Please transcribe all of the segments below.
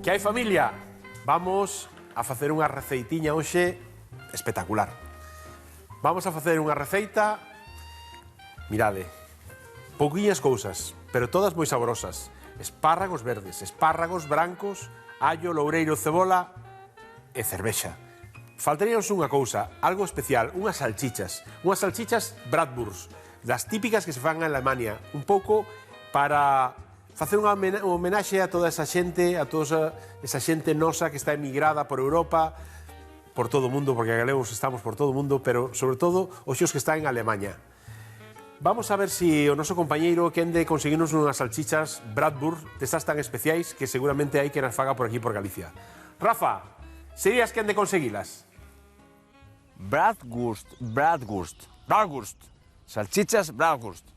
Que hai, familia? Vamos a facer unha receitiña hoxe espectacular. Vamos a facer unha receita, mirade, pouquiñas cousas, pero todas moi saborosas. Espárragos verdes, espárragos brancos, allo, loureiro, cebola e cervexa. Faltaríanos unha cousa, algo especial, unhas salchichas Bratwurst, das típicas que se fan en Alemania, un pouco para facer unha homenaxe a toda esa xente, a toda esa xente nosa que está emigrada por Europa, por todo o mundo, porque galegos estamos por todo o mundo, pero sobre todo os xos que están en Alemania. Vamos a ver se o noso compañeiro quende conseguirnos unhas salchichas Bratwurst destas tan especiais que seguramente hai que nas faga por aquí por Galicia. Rafa, serías quen de conseguilas? Bratwurst. Salchichas Bratwurst.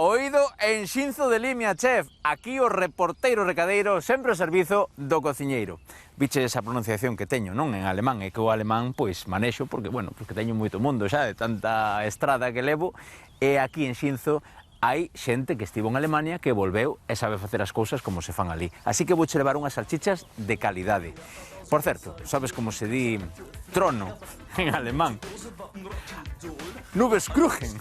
Oído en Xinzo de Limia, chef. Aquí o reporteiro recadeiro, sempre ao servizo do cociñeiro. Viche esa pronunciación que teño, non en alemán, e que o alemán, pois, manexo, porque, bueno, porque teño moito mundo xa, de tanta estrada que levo, e aquí en Xinzo hai xente que estivo en Alemania que volveu e sabe facer as cousas como se fan ali. Así que vouche levar unhas salchichas de calidade. Por certo, sabes como se di trono en alemán? Nubeskrugen.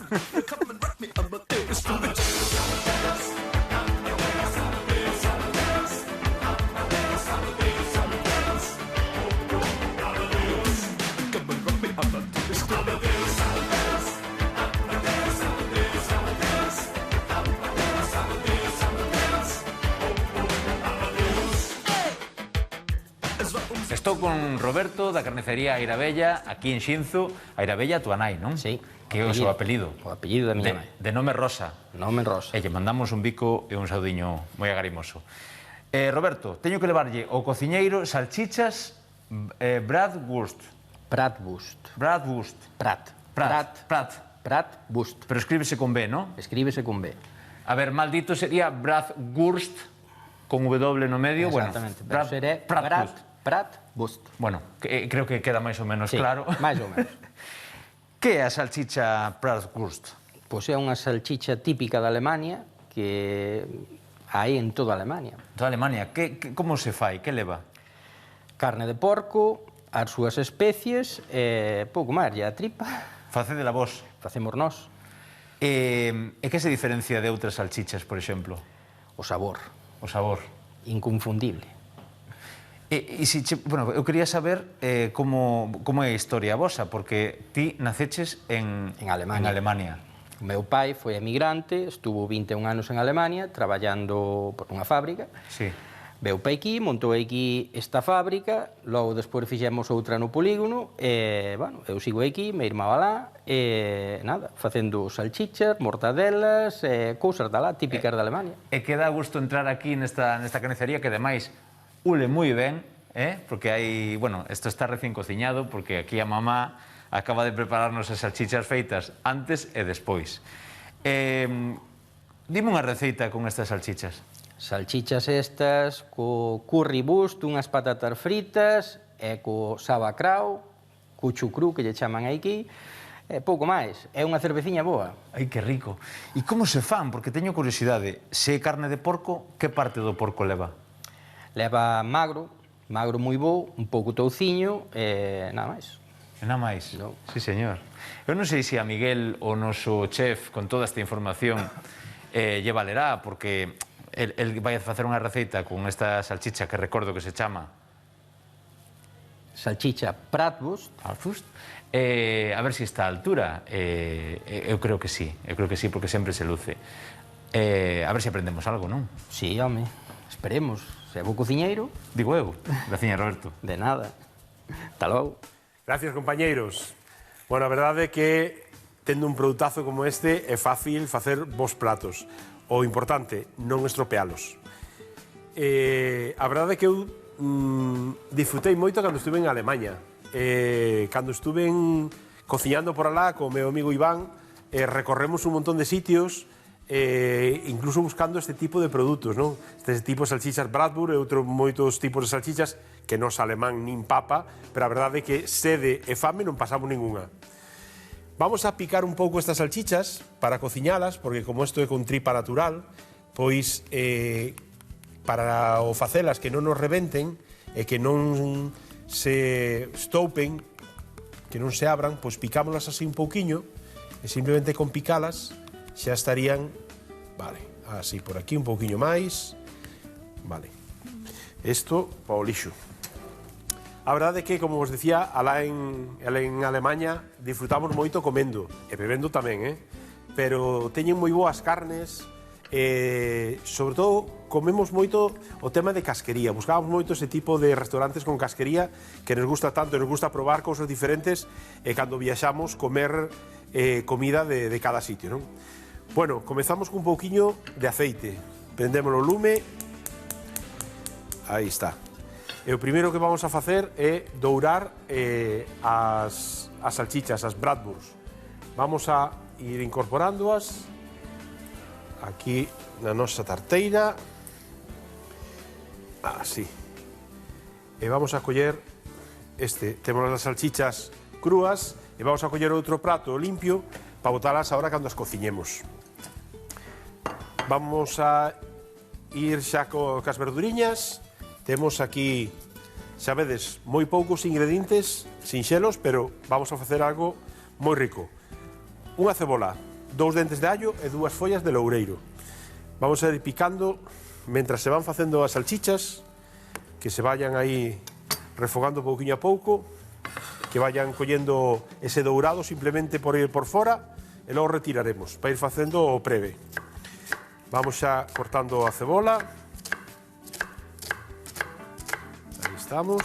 Estou con Roberto da carnicería Airabella, aquí en Xinzo. Airabella, tua nai, non? Sí. Que é o seu apelido? O apelido da miña nai. De nome Rosa. Nome Rosa. E lle mandamos un bico e un saudiño moi agarimoso. Roberto, teño que levarlle ao cociñeiro salchichas Bratwurst. Bratwurst. Bratwurst. Bratwurst. Pero escríbese con B, non? Escríbese con B. A ver, maldito sería Bratwurst con W no medio. Exactamente. Pero seré Bratwurst. Bueno, creo que queda máis ou menos Sí, claro. máis ou menos. Que é a salchicha Bratwurst? Pois é unha salchicha típica da Alemania que hai en toda Alemania. Toda Alemania. Como se fai? Que leva? Carne de porco, as súas especies e pouco máis, e a tripa. Facedela vos. Facemos nós. E que se diferencia de outras salchichas, por exemplo? O sabor. O sabor. Inconfundible. Bueno, eu quería saber como é a historia vosa, porque ti naceches en Alemania. O meu pai foi emigrante, estuvo 21 anos en Alemania, traballando por unha fábrica. Sí. Veu pa aquí, montou aquí esta fábrica, logo despois fixemos outra no polígono, e, bueno, eu sigo aquí, me irmá va lá, e, nada, facendo salchichas, mortadelas, cousas da lá, típicas de Alemania. E que dá gusto entrar aquí nesta carnicería, que ademais ule moi ben, porque hai, bueno, isto está recién cociñado, porque aquí a mamá acaba de prepararnos as salchichas feitas antes e despois. Dime unha receita con estas salchichas. Salchichas estas co currywurst, unhas patatas fritas, e co sauerkraut, co chucrú, que lle chaman aquí, e pouco máis. É unha cerveciña boa. Ai, que rico. E como se fan? Porque teño curiosidade. Se é carne de porco, que parte do porco leva? Leva magro moi bo, un pouco touciño e nada máis. E nada máis? No. Sí, señor. Eu non sei se a Miguel, o noso chef, con toda esta información, lle valerá, porque el vai a facer unha receita con esta salchicha que recordo que se chama Salchicha Bratwurst. A ver se está a altura. Eu creo que sí, porque sempre se luce. A ver se aprendemos algo, non? Sí, home, esperemos. Se é bo cociñeiro. Digo eu. Graciña, Roberto. De nada. Hasta logo. Gracias, compañeiros. Bueno, a verdade é que tendo un produtazo como este é fácil facer bons platos. O importante, non estropealos. A verdade é que eu disfrutei moito cando estuve en Alemania. Cando estuve cociñando por alá co meu amigo Iván, recorremos un montón de sitios, incluso buscando este tipo de produtos, non? Este tipo de salchichas Bratwurst e outros moitos tipos de salchichas que nos alemán nin papa, pero a verdade é que sede e fame non pasamos ninguna. Vamos a picar un pouco estas salchichas para cociñalas, porque como isto é con tripa natural, pois para o facelas que non nos rebenten e que non se estoupen, que non se abran, pois picámolas así un pouquiño e simplemente con picalas xa estarían, vale, así por aquí un pouquiño máis, vale. Isto para o lixo. A verdade é que, como vos decía, alá en Alemanha disfrutamos moito comendo e bebendo tamén, pero teñen moi boas carnes, sobre todo comemos moito o tema de casquería, buscábamos moito ese tipo de restaurantes con casquería que nos gusta tanto, nos gusta probar cousas diferentes e cando viaxamos comer comida de cada sitio, non? Bueno, comezamos cun pouquiño de aceite, prendemos o lume, aí está. E o primeiro que vamos a facer é dourar as salchichas, as bratwurst. Vamos a ir incorporándoas aquí na nosa tarteira, así. E vamos a coller temos as salchichas crúas e vamos a coller outro prato limpio para botalas agora cando as cociñemos. Vamos a ir xa cas verduriñas. Temos aquí, xa vedes, moi poucos ingredientes sinxelos, pero vamos a facer algo moi rico. Unha cebola, 2 dentes de allo e 2 follas de loureiro. Vamos a ir picando mentras se van facendo as salchichas, que se vayan aí refogando pouquiño a pouco, que vayan collendo ese dourado simplemente por ir por fora, e logo retiraremos para ir facendo o preve. Vamos xa cortando a cebola. Aí estamos.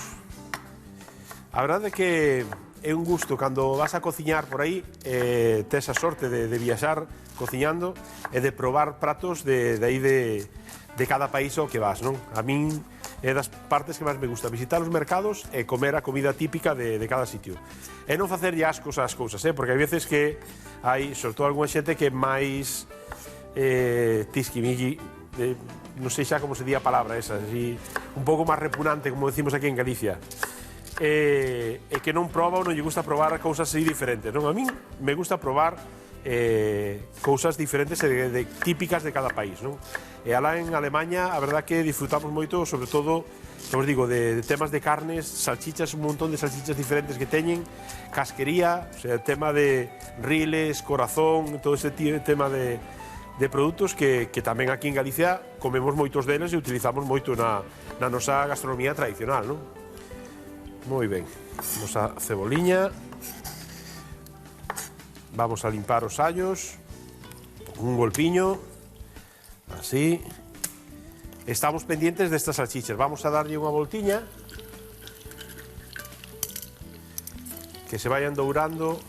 A verdade é que é un gusto cando vas a cociñar por aí, tes a sorte de viaxar cociñando e de probar pratos de aí de cada país ao que vas, non? A min é das partes que máis me gusta, visitar os mercados e comer a comida típica de cada sitio. E non facer ascos ás cousas, porque hai veces que hai, sobre todo, algunha xente que é máis tisquimilli, non sei xa como se di a palabra esa, así, un pouco máis repugnante, como decimos aquí en Galicia, e que non proba ou non lle gusta probar cousas así diferentes, non? A min me gusta probar cousas diferentes e típicas de cada país, non? E alá en Alemanha, a verdad que disfrutamos moito, sobre todo, como os digo, de temas de carnes, salchichas, un montón de salchichas diferentes que teñen, casquería, o sea, tema de riles, corazón, todo ese tema de produtos que tamén aquí en Galicia comemos moitos deles e utilizamos moito na nosa gastronomía tradicional, non? Moi ben, vamos a ceboliña, vamos a limpar os allos, un golpiño, así. Estamos pendientes destas salchichas, vamos a darlle unha voltiña, que se vayan dourando,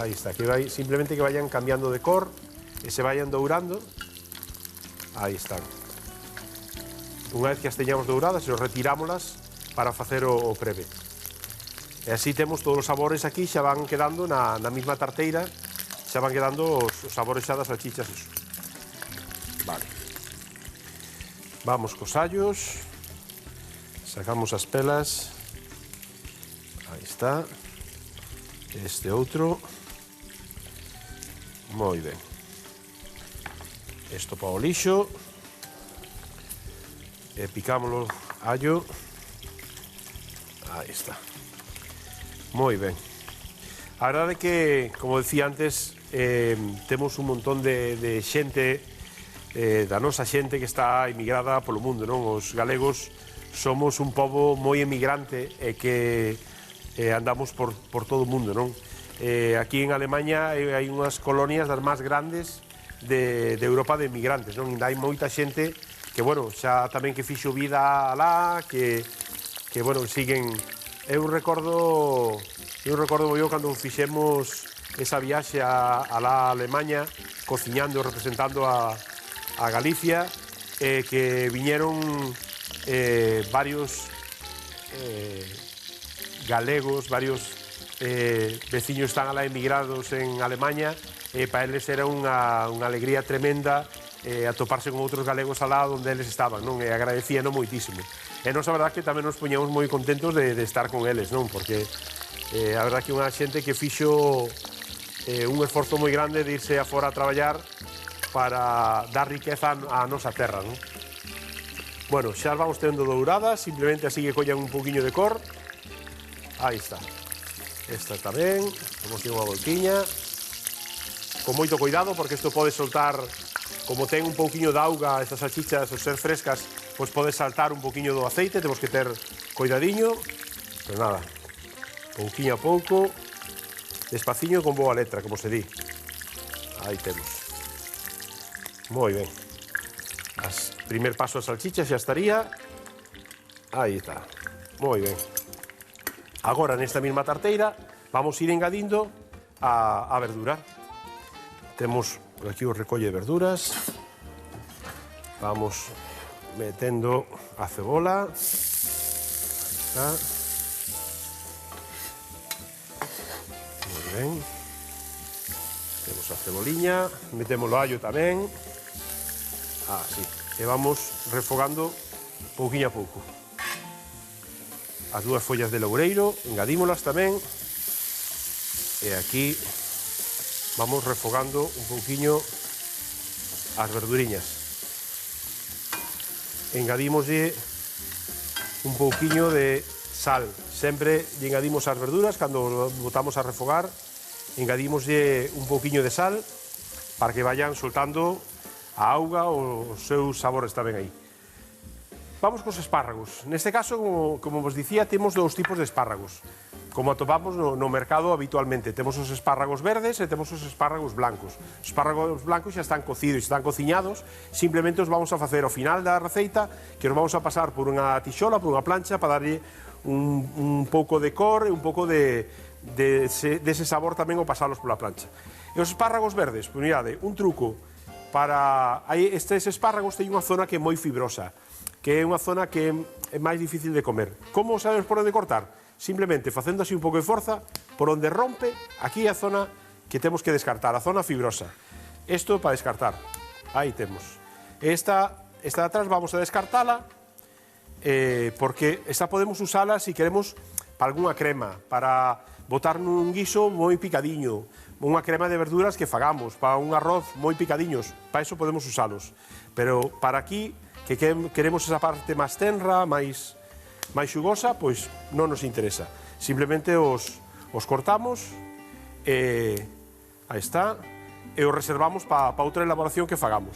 aí está, simplemente que vayan cambiando de cor, e se vayan dourando, aí están. Unha vez que as teñamos douradas, os retirámolas para facer o preve. E así temos todos os sabores aquí, xa van quedando na mesma tarteira, xa van quedando os sabores xa das salchichas. Eso. Vale. Vamos cos allos, sacamos as pelas, aí está, este outro, moi ben. Isto para o lixo, e picámoslo allo, aí está, moi ben. A verdade é que, como decía antes, temos un montón de xente, da nosa xente que está emigrada polo mundo, non? Os galegos somos un pobo moi emigrante e que andamos por todo o mundo, non? Aquí en Alemanha hai unhas colonias das máis grandes de Europa de emigrantes, non? Ainda hai moita xente que, bueno, xa tamén que fixo vida alá, que bueno, siguen. Eu recordo moi cando fixemos esa viaxe alá a Alemanha, cociñando e representando a Galicia, que viñeron varios galegos, varios veciños están alá emigrados en Alemanha, e para eles era unha alegría tremenda atoparse con outros galegos alá onde eles estaban, non? E agradecíano moitísimo. E nos, a verdad, que tamén nos poñamos moi contentos de estar con eles, non? Porque a verdad que unha xente que fixo un esforzo moi grande de irse afora a traballar para dar riqueza á nosa terra, non? Bueno, xa as vamos tendo douradas, simplemente así que collan un poquinho de cor. Aí está. Esta tamén, vamos a dar unha voltiña. Con moito cuidado, porque isto pode soltar, como ten un pouquiño de auga, estas salchichas, ao ser frescas, pois pode saltar un pouquiño do aceite, temos que ter cuidadiño. Pero nada, pouquiño a pouco, despaciño con boa letra, como se di. Aí temos. Moi ben. Primer paso a salchicha xa estaría. Aí está. Moi ben. Agora, nesta mesma tarteira, vamos ir engadindo a verdura. Temos por aquí o recolle de verduras. Vamos metendo a cebola. Aí está. Moi ben. Temos a ceboliña. Metemos o allo tamén. Así. E vamos refogando pouquinho a pouco. As dúas follas de loureiro, engadímolas tamén. E aquí vamos refogando un pouquiño as verduriñas. Engadímoslle un pouquiño de sal. Sempre lle engadimos as verduras, cando botamos a refogar, engadímoslle un pouquiño de sal para que vayan soltando a auga, os seus sabores tamén aí. Vamos cos espárragos. Neste caso, como vos dicía, temos dous tipos de espárragos. Como atopamos no mercado habitualmente. Temos os espárragos verdes e temos os espárragos blancos. Os espárragos blancos xa están cocidos, están cociñados. Simplemente os vamos a facer ao final da receita, que os vamos a pasar por unha tixola, por unha plancha, para darlle un pouco de cor e un pouco dese sabor tamén ao pasarlos pola plancha. E os espárragos verdes, pois mirade, un truco para... Estes espárragos teñen unha zona que é moi fibrosa, que é unha zona que é máis difícil de comer. Como sabemos por onde cortar? Simplemente facendo así un pouco de forza, por onde rompe, aquí é a zona que temos que descartar, a zona fibrosa. Isto para descartar. Aí temos. Esta de atrás vamos a descartala, porque esta podemos usala se queremos para algunha crema, para botar nun guiso moi picadiño, unha crema de verduras que fagamos, para un arroz moi picadiños, para iso podemos usalos. Pero para aquí, que queremos esa parte máis tenra, máis xugosa, pois non nos interesa. Simplemente os cortamos, aí está, e os reservamos para outra elaboración que fagamos.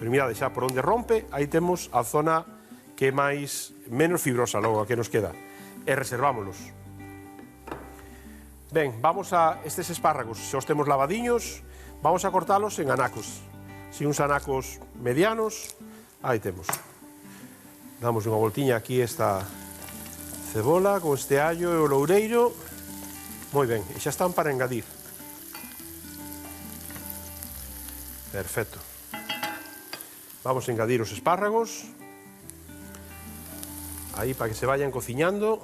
Pero mirade, xa por onde rompe, aí temos a zona que é menos fibrosa, logo a que nos queda. E reservámolos. Ben, vamos a estes espárragos, xa os temos lavadiños, vamos a cortalos en anacos. Si uns anacos medianos, aí temos. Damos unha voltiña aquí esta cebola con este allo e o loureiro. Moi ben, e xa están para engadir. Perfecto. Vamos a engadir os espárragos. Aí para que se vayan cociñando.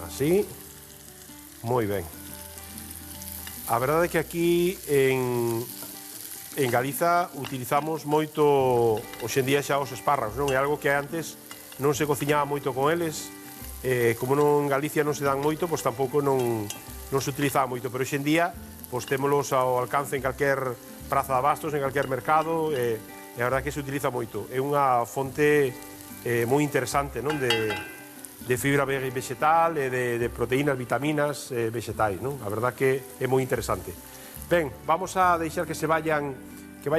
Así. Moi ben. A verdade é que aquí en Galiza utilizamos moito hoxe en día xa os espárragos, non? É algo que antes non se cociñaba moito con eles, como en Galicia non se dan moito, pois tampouco non se utilizaba moito, pero hoxe en día pois témolos ao alcance en calquer praza de abastos, en calquer mercado, e a verdade é que se utiliza moito. É unha fonte moi interesante, non? De fibra vegetal e de proteínas, vitaminas vegetais, non? A verdade que é moi interesante. Ben, vamos a deixar que vayan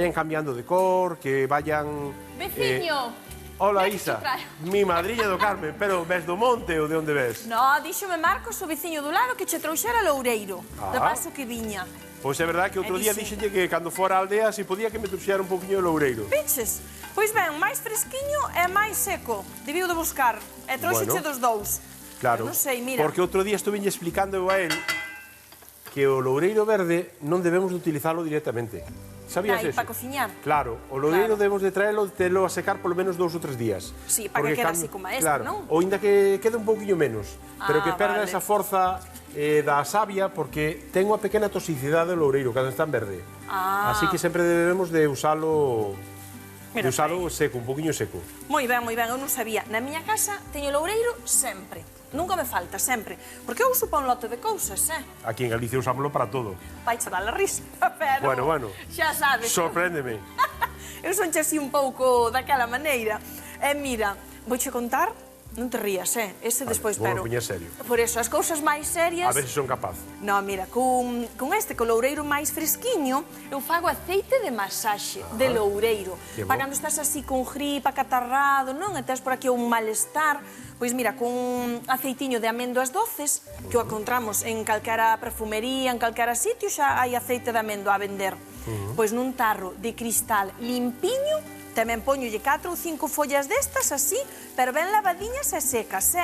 cambiando de cor, que vayan... Veciño! Hola, Isa, mi madriña do Carmen, pero ves do monte ou de onde ves? No, díxome Marcos, o veciño do lado, que che trouxera loureiro, do paso que viña. Pois é verdade que outro día dixenlle que cando fora a aldea se podía que me trouxera un poquinho de loureiro. Viches? Pois ben, máis fresquiño e máis seco. Debiu de buscar. E trouxeche dos dous. Claro, non sei, mira. Porque outro día estuve explicando a él que o loureiro verde non debemos de utilizalo directamente. Sabías eso? Para cociñar. Claro, o loureiro debemos de traelo, telo a secar polo menos 2 ou 3 días. Sí, para que quede así como este, claro, non? Ou ainda que quede un pouquiño menos, pero que perda vale. esa forza da savia, porque ten unha pequena toxicidade o loureiro cando está en verde. Así que sempre debemos de usalo... Mira, seco, un poquinho seco. Moi ben, eu non sabía. Na miña casa teño loureiro sempre. Nunca me falta, sempre. Porque eu uso para un lote de cousas, Aquí en Galicia usámoslo para todo. Vai che dar a risa, pero... Bueno. Xa sabes. Sorpréndeme. Eu sonche así un pouco daquela maneira. E mira, vouche contar, non te rías, ese despois, vou pero... poñer serio. Por eso, as cousas máis serias... A ver se son capaz. No, mira, con loureiro máis fresquiño, eu fago aceite de masaxe de loureiro. Que bo. Para cando estás así con gripa, catarrado, non? E tes por aquí un malestar, pois mira, con aceitiño de amendoas doces, que o encontramos en calquera perfumería, en calquera sitio, xa hai aceite de amendoa a vender. Pois nun tarro de cristal limpiño, tamén poñolle 4 ou 5 follas destas, así, pero ben lavadiñas e secas,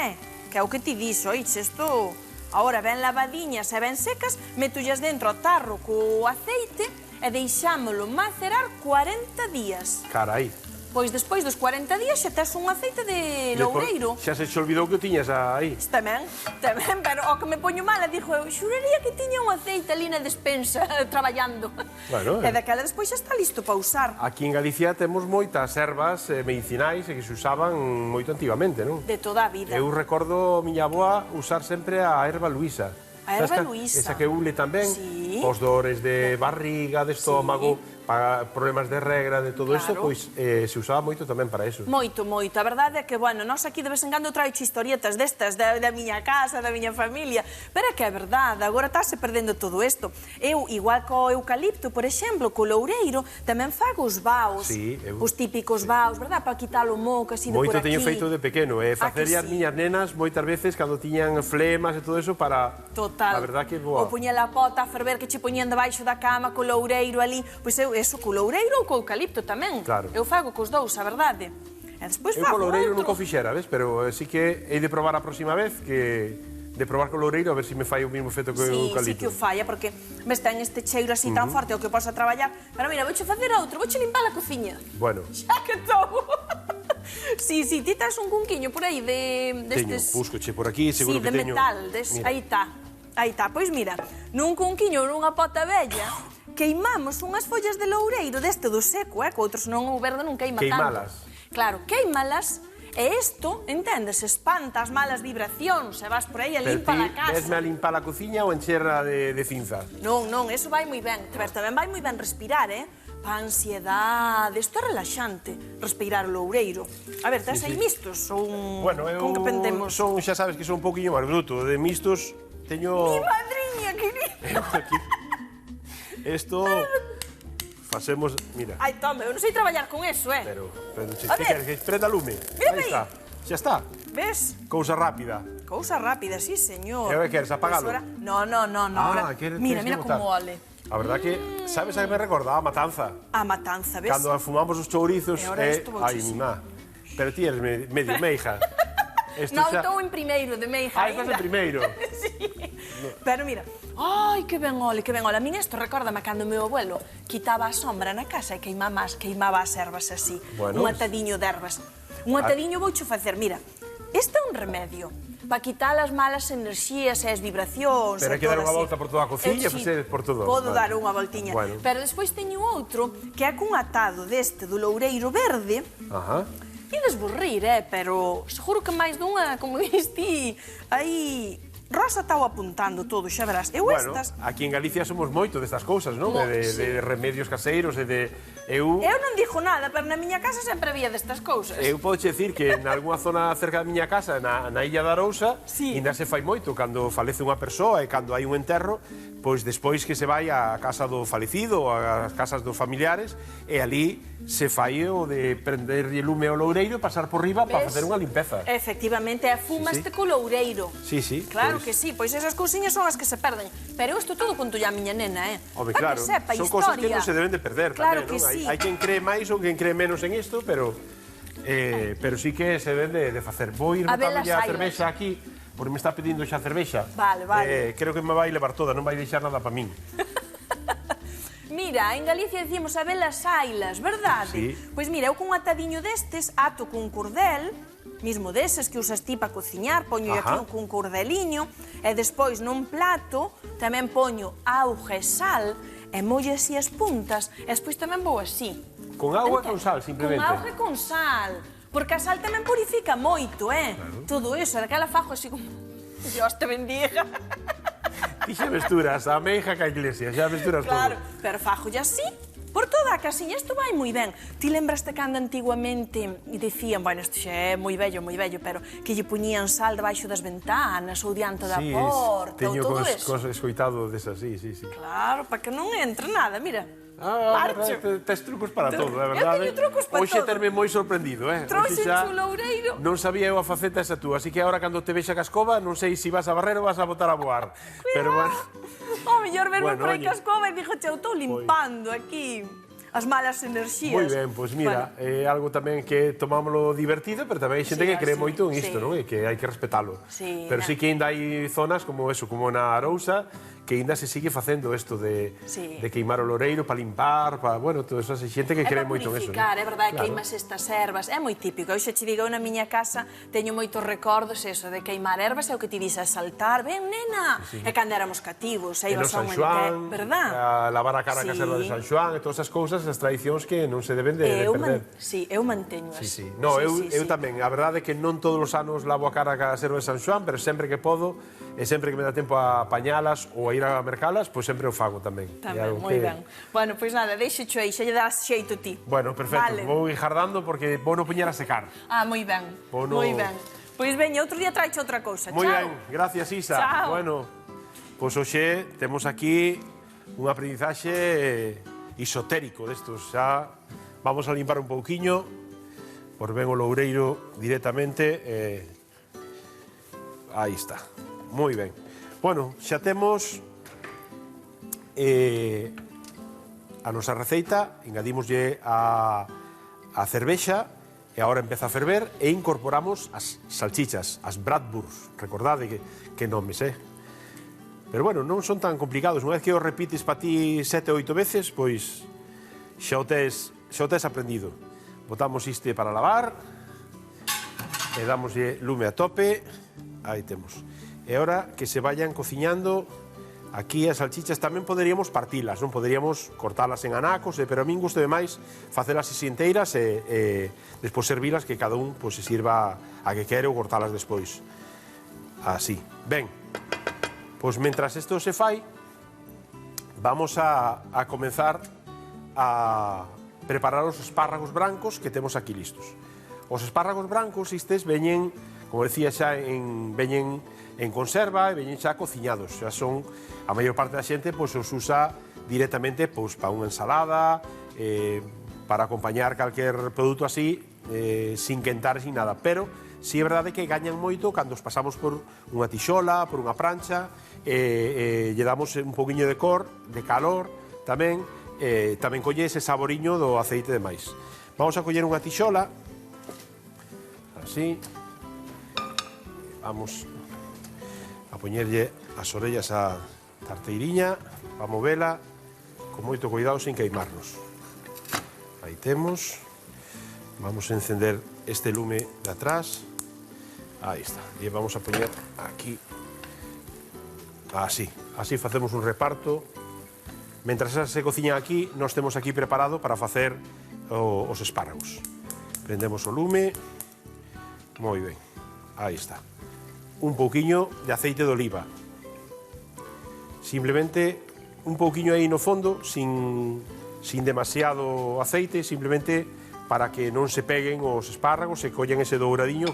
que é o que ti dixo, oixe, isto... Ahora, ben lavadiñas e ben secas, metullas dentro o tarro co aceite e deixámolo macerar 40 días. Carai. Pois despois dos 40 días xa tes un aceite de loureiro. Xa se olvidou que o tiñas aí. Tamén, pero o que me poño mala, dixo eu, xuraría que tiña un aceite ali na despensa, traballando. Bueno, E daquela despois xa está listo para usar. Aquí en Galicia temos moitas ervas medicinais que se usaban moito antigamente, non? De toda a vida. Eu recordo miña avoa usar sempre a erva luisa. A erva Sabes luisa. Esa que ule tamén, Sí. os dores de barriga, de estómago, para problemas de regra, de todo isto, Claro. pois se usaba moito tamén para iso. Moito, moito. A verdade é que, bueno, nós aquí de vez en cando traio historietas destas, da miña casa, da miña familia, pero é que é verdade, agora estáse perdendo todo isto. Eu, igual co eucalipto, por exemplo, co loureiro, tamén fago os vaos, Sí, os típicos vaos, verdad, para quitar o moco, así de por Moito aquí. teño feito de pequeno, facer que as sí? miñas nenas moitas veces cando tiñan flemas e todo eso para... Total. A verdad que boa. Ou puñela a pota a ferver que che poñían debaixo da cama co loureiro ali. Pois eu, eso, co loureiro ou co eucalipto tamén. Claro. Eu fago cos dous, a verdade. E despois Eu fago co loureiro outro. nunca o fixera, ves? Pero sí que hei de probar a próxima vez de probar co loureiro a ver se me fai o mesmo efecto que o Sí, eucalipto. sí que o falla, porque ves, ten este cheiro así tan forte o que posa traballar. Pero mira, vouche facer outro, vouche limpar a cociña. Bueno, Xa que estou. Sí, sí, ti tes un cunquiño por aí destes... buscoche por aquí, seguro sí, que de teño... metal, Mira. aí está. Pois mira, nun cunquiño ou nunha pota bella, queimamos unhas follas de loureiro deste do seco, que outros non o verde non queima Queimalas. tanto. Claro, queimalas, e isto, entendes, espanta as malas vibracións, e vas por aí e Pero limpa ti a casa. vesme a limpar a cociña ou encherra de cinza? Non, non, eso vai moi ben. Pero tamén vai moi ben respirar, Pa ansiedade, isto é relaxante, respirar o loureiro. A ver, tes aí mistos ou Bueno, eu con que pentemos? xa sabes que son un pouquiño máis bruto. De mistos teño... Mi madriña, querida! Aquí. Esto... Facemos... Mira. Ai, tome, eu non sei traballar con eso, Pero A que ver. queres? Que prenda lume? Mira Aí aí. está. Xa está. Ves? Cousa rápida. Cousa rápida, sí, señor. E agora queres apagalo? Pois ahora- No, ahora... Mira, mira como ole. A verdad que, sabes a que me recorda? A matanza. A matanza, ves? Cando fumamos os chourizos, E ahora isto vouche ai, mi así. má. Pero ti eres medio meija. Esto Non, xa... estou en primeiro de meija Ah, estás en ainda. primeiro. Sí. Pero mira, ai, que ben ole, que ben ole. A min isto recórdame cando o meu abuelo quitaba a sombra na casa e queimaba as ervas así. Bueno, Un atadiño de ervas. Un atadiño voucho facer, mira. Este é un remedio para quitar as malas enerxías e as vibracións. Pero e hai que dar todo unha así. volta por toda a cociña, Eu sí, facer por todo. Podo Vale. dar unha voltiña. Bueno. Pero despois teño outro que é cun atado deste do loureiro verde. Ajá. Ides burrir, pero seguro que máis dunha, como diste, aí... Rosa está apuntando todo, xa verás. Eu Bueno, estas... aquí en Galicia somos moito destas cousas, non? De remedios caseiros e de... Eu non dixo nada, pero na miña casa sempre había destas cousas. Eu podo decir que en algunha zona cerca da miña casa, na Illa da Arousa, Sí. ainda se fai moito cando falece unha persoa e cando hai un enterro, pois despois que se vai á casa do falecido ou ás casas dos familiares e ali se fai o de prenderlle lume ao loureiro e pasar por riba para Ves? facer unha limpeza. Efectivamente, e fumaste co loureiro. Sí, sí. Claro pois. que sí, pois esas cousiñas son as que se perden. Pero isto todo conto ya a miña nena, Home, Para claro, que sepa son historia. cosas que non se deben de perder Claro tamén, que non? sí. Hai quen cree máis ou quen cree menos en isto, pero sí que se deben de facer. Vou ir A ver botarme as a ailas. cervexa aquí, porque me está pedindo xa cervexa. Vale, vale. Creo que me vai levar toda, non vai deixar nada para min. Mira, en Galicia decimos a velas ailas, verdade? Sí. Pois mira, eu cun atadiño destes ato cun cordel, mismo deses que usas ti para cociñar, poño Ajá. aquí cun cordeliño, e despois nun plato tamén poño auga e sal, e mollo así as puntas, e despois tamén vou así. Con auga e Entende? con sal, simplemente. Con auga e con sal, porque a sal tamén purifica moito, Todo iso, daquela fajo así como... Dios te bendiga. Ti xa mesturas a meiga ca iglesia, xa mesturas Claro, todo. pero fajo así, por toda a casiña, isto vai moi ben. Ti lembraste cando antiguamente dicían, bueno, isto xa é moi vello, pero que lle puñían sal debaixo das ventanas ou diante da porta, ou todo eso? Teño escoitado desas, sí. Claro, para que non entre nada, mira. Marcho. Tes trucos para todo, é verdade. Eu teño trucos para todo. Hoxe terme moi sorprendido, Trouxe un loureiro. Non sabía eu a faceta esa tú, así que agora cando te vexa ca escoba, non sei se vas a barrer ou vas a botar a voar. Pero bueno. O mellor verme por aí ca escoba e dixo, eu estou limpando aquí as malas enerxías. Moi ben, pois mira, é algo tamén que tomámoslo divertido, pero tamén hai xente que cree moito en isto, non? E que hai que respetalo. Pero sí que ainda hai zonas como eso, como na Arousa, que ainda se sigue facendo isto de queimar o loureiro para limpar, bueno, toda esa xente que cree moito en eso. É verdade, queimas estas ervas, é moi típico. Eu xa te digo, na miña casa teño moitos recordos eso, de queimar ervas, é o que ti dixas, saltar, ben, nena, e cando éramos cativos, e ibas a un Xoán, verdad? lavar a cara a caserva de San Xoán, e todas esas cousas, as tradicións que non se deben de perder. Sí, eu manteño así. No, eu tamén, a verdade é que non todos os anos lavo a cara a caserva de San Xoán, pero sempre que podo, e sempre que me dá tempo a apañalas ou a ir a mercalas, pois sempre o fago tamén. Tamén, moi ben. Bueno, pois nada, deixo aí, xa lle das xeito ti. Bueno, perfecto, vou ir jardando porque vou non poñer a secar. Moi ben, moi ben. Pois veña, outro día traiche outra cousa. Moi ben, gracias Isa. Chao. Bueno, pois hoxe temos aquí un aprendizaxe esotérico destos, xa vamos a limpar un pouquiño, por ben o loureiro directamente, aí está, moi ben. Bueno, xa temos a nosa receita, engadímoslle a cervexa e agora empeza a ferver e incorporamos as salchichas, as bratwurst, recordade que nomes, Pero bueno, non son tan complicados, unha vez que o repites para ti 7 ou 8 veces, pois xa o tes aprendido. Botamos isto para lavar e damoslle lume a tope, aí temos. E agora que se vayan cociñando aquí as salchichas, tamén poderíamos partilas, non poderíamos cortalas en anacos, pero a min gusto máis facelas así inteiras e despois servilas que cada un se sirva a que quere ou cortalas despois. Así. Ben, pois mentras isto se fai, vamos a comenzar a preparar os espárragos brancos que temos aquí listos. Os espárragos brancos, estes, veñen, como decía xa, veñen en conserva e veñen xa cociñados. Xa son, a maior parte da xente, pois os usa directamente para unha ensalada, para acompañar calquer produto así, sin quentar, sin nada. Pero, si é verdade que gañan moito cando os pasamos por unha tixola, por unha prancha, lle damos un poquinho de cor, de calor, tamén colle ese saboriño do aceite de máis. Vamos a coller unha tixola, así, vamos a poñerlle as orellas á tarteiriña, para movela con moito cuidado sin queimarnos. Aí temos, vamos a encender este lume de atrás, aí está, e vamos a poñer aquí, así facemos un reparto. Mentras se cociña aquí, nós temos aquí preparado para facer os espárragos. Prendemos o lume, moi ben, aí está. Un pouquiño de aceite de oliva. Simplemente un pouquiño aí no fondo, sin demasiado aceite, simplemente para que non se peguen os espárragos e collen ese douradiño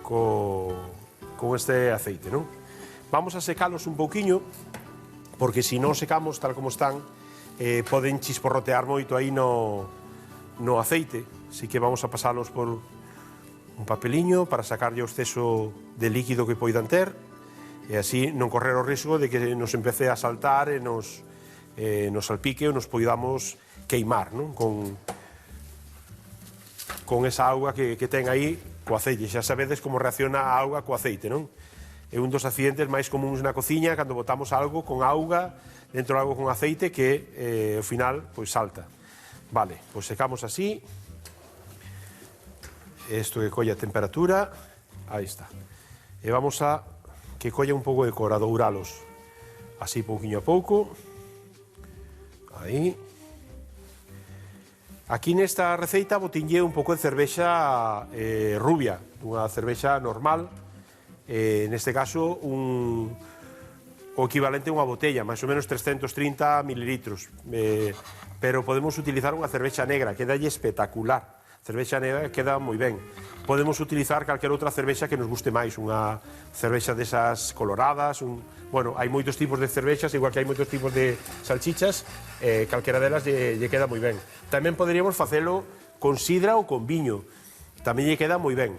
con este aceite, non? Vamos a secalos un pouquiño, porque se non secamos tal como están, poden chisporrotear moito aí no aceite, así que vamos a pasalos por un papeliño para sacarlle o exceso de líquido que poidan ter, e así non correr o risco de que nos empece a saltar e nos salpique ou nos poidamos queimar, non? Con esa auga que ten aí co aceite. Xa sabedes como reacciona a auga co aceite, non? É un dos accidentes máis comuns na cociña cando botamos algo con auga dentro de algo con aceite que ao final pois salta. Vale, pois secamos así. Isto que colla a temperatura, aí está. E vamos a que colla un pouco de cor, a douralos. Así pouquiño a pouco. Aí. Aquí nesta receita botinlle un pouco de cervexa rubia, unha cervexa normal. Neste caso, o equivalente a unha botella, máis ou menos 330 mililitros. Pero podemos utilizar unha cervexa negra, quedalle espectacular. Cervexa negra queda moi ben. Podemos utilizar calquera outra cervexa que nos guste máis, unha cervexa desas coloradas, bueno, hai moitos tipos de cervexas, igual que hai moitos tipos de salchichas, calquera delas lle queda moi ben. Tamén poderíamos facelo con sidra ou con viño, tamén lle queda moi ben.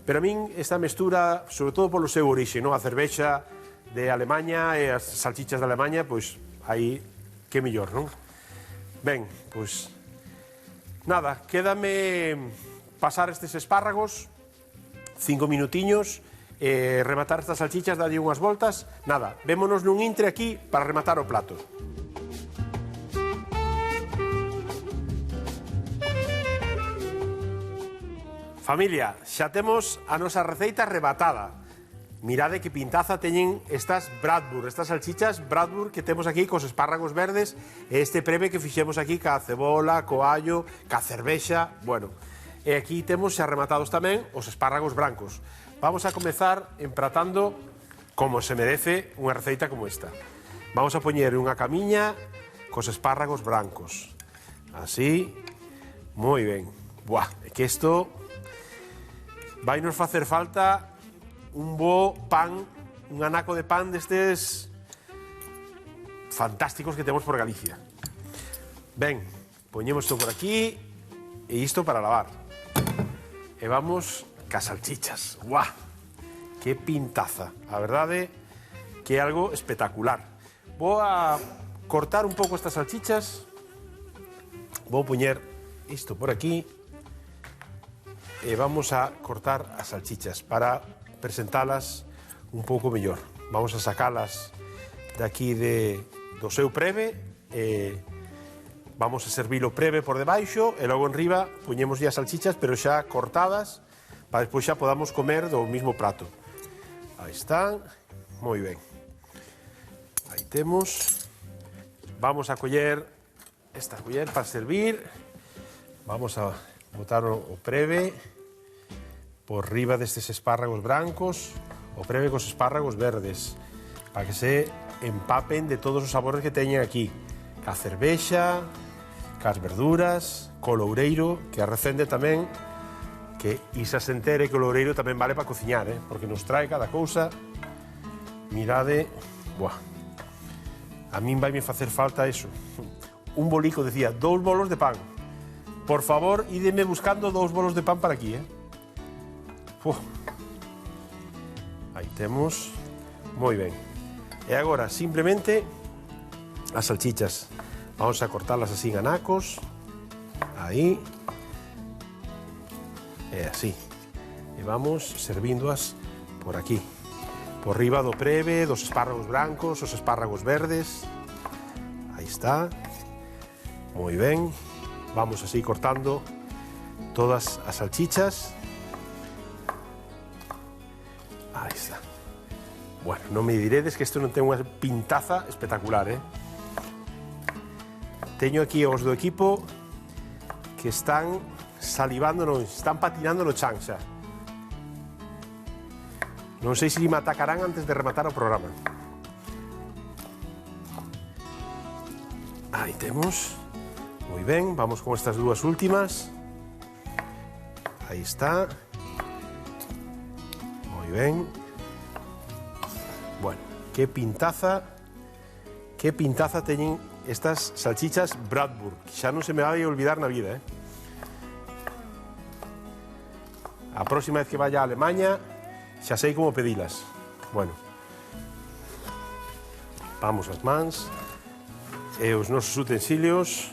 Pero a min esta mestura, sobre todo polo seu orixe, non? A cervexa de Alemanha e as salchichas de Alemanha, pois aí que mellor, non? Ben, pois nada, quédame pasar estes espárragos 5 minutiños, rematar estas salchichas, darlle unhas voltas. Nada, vémonos nun intre aquí para rematar o plato. Familia, xa temos a nosa receita rematada. Mirade que pintaza teñen estas Bratwurst, estas salchichas Bratwurst que temos aquí cos espárragos verdes e este preme que fixemos aquí ca cebola, co allo, ca cervexa, bueno. E aquí temos xa rematados tamén os espárragos brancos. Vamos a comezar empratando como se merece unha receita como esta. Vamos a poñer unha camiña cos espárragos brancos. Así, moi ben. Buah, é que isto vai nos facer falta un bo pan, un anaco de pan destes fantásticos que temos por Galicia. Ben, poñemos isto por aquí e isto para lavar. E vamos cas salchichas. Guau, que pintaza. A verdade que é algo espectacular. Vou a cortar un pouco estas salchichas. Vou poñer isto por aquí e vamos a cortar as salchichas para presentalas un pouco mellor. Vamos a sacalas de aquí do seu preve e vamos a servir o preve por debaixo e logo en riba poñemos as salchichas pero xa cortadas para despois xa podamos comer do mismo prato. Aí están, moi ben. Aí temos. Vamos a coller esta coller para servir. Vamos a botar o preve por riba destes espárragos brancos, o preve cos espárragos verdes, para que se empapen de todos os sabores que teñen aquí. Ca cervexa, cas verduras, co loureiro, que arrecende tamén, que Isa se entere que o loureiro tamén vale para cociñar, porque nos trae cada cousa. Mirade, buah, a min vai me facer falta eso. Un bolico, decía, 2 bolos de pan. Por favor, ídeme buscando 2 bolos de pan para aquí, Aí temos. Moi ben. E agora, simplemente, as salchichas. Vamos a cortarlas así en anacos. Aí. E así. E vamos servíndoas por aquí. Por riba do preve, dos espárragos brancos, os espárragos verdes. Aí está. Moi ben. Vamos así cortando todas as salchichas. Aí está. Bueno, non me diredes que isto non ten unha pintaza espectacular, Teño aquí os do equipo que están salivando, están patinando no chan xa. Non sei se me atacarán antes de rematar o programa. Aí temos. Moi ben, vamos con estas dúas últimas. Aí está. Moi ben. Bueno, que pintaza teñen estas salchichas Bratwurst, que xa non se me vai a olvidar na vida, A próxima vez que vaya a Alemanha, xa sei como pedilas. Bueno, vamos as mans e os nosos utensilios.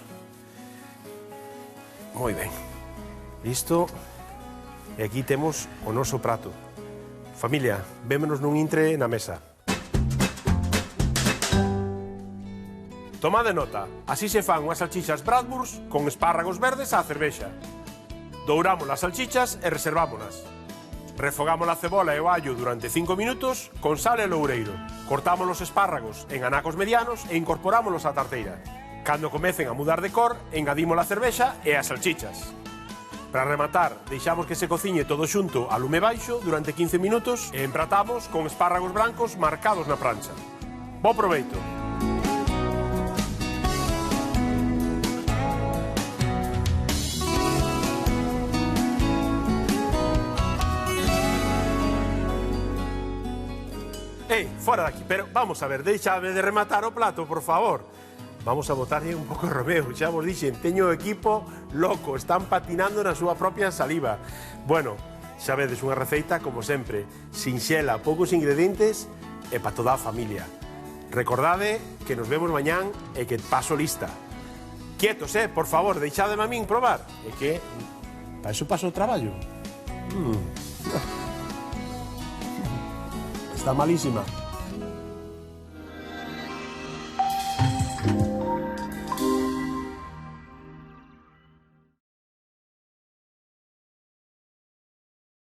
Moi ben, listo. E aquí temos o noso prato. Familia, vémonos nun intre na mesa. Tomade nota, así se fan unhas salchichas Bratwurst con espárragos verdes á cervexa. Douramos as salchichas e reservámonas. Refogamos a cebola e o allo durante 5 minutos con sal e loureiro. Cortamos os espárragos en anacos medianos e incorporámolos á tarteira. Cando comecen a mudar de cor, engadimos a cervexa e as salchichas. Para rematar, deixamos que se cociñe todo xunto a lume baixo durante 15 minutos e empratamos con espárragos brancos marcados na prancha. Bo proveito. Fora daqui, pero vamos a ver, deixade de rematar o plato, por favor. Vamos a botarlle un pouco de Romeo, xa vos dixen, teño o equipo loco, están patinando na súa propia saliva. Bueno, xa vedes unha receita, como sempre, sinxela, poucos ingredientes e para toda a familia. Recordade que nos vemos mañán e que paso lista. Quietos, por favor, deixademe a min probar. É que, para iso paso o traballo. Está malísima.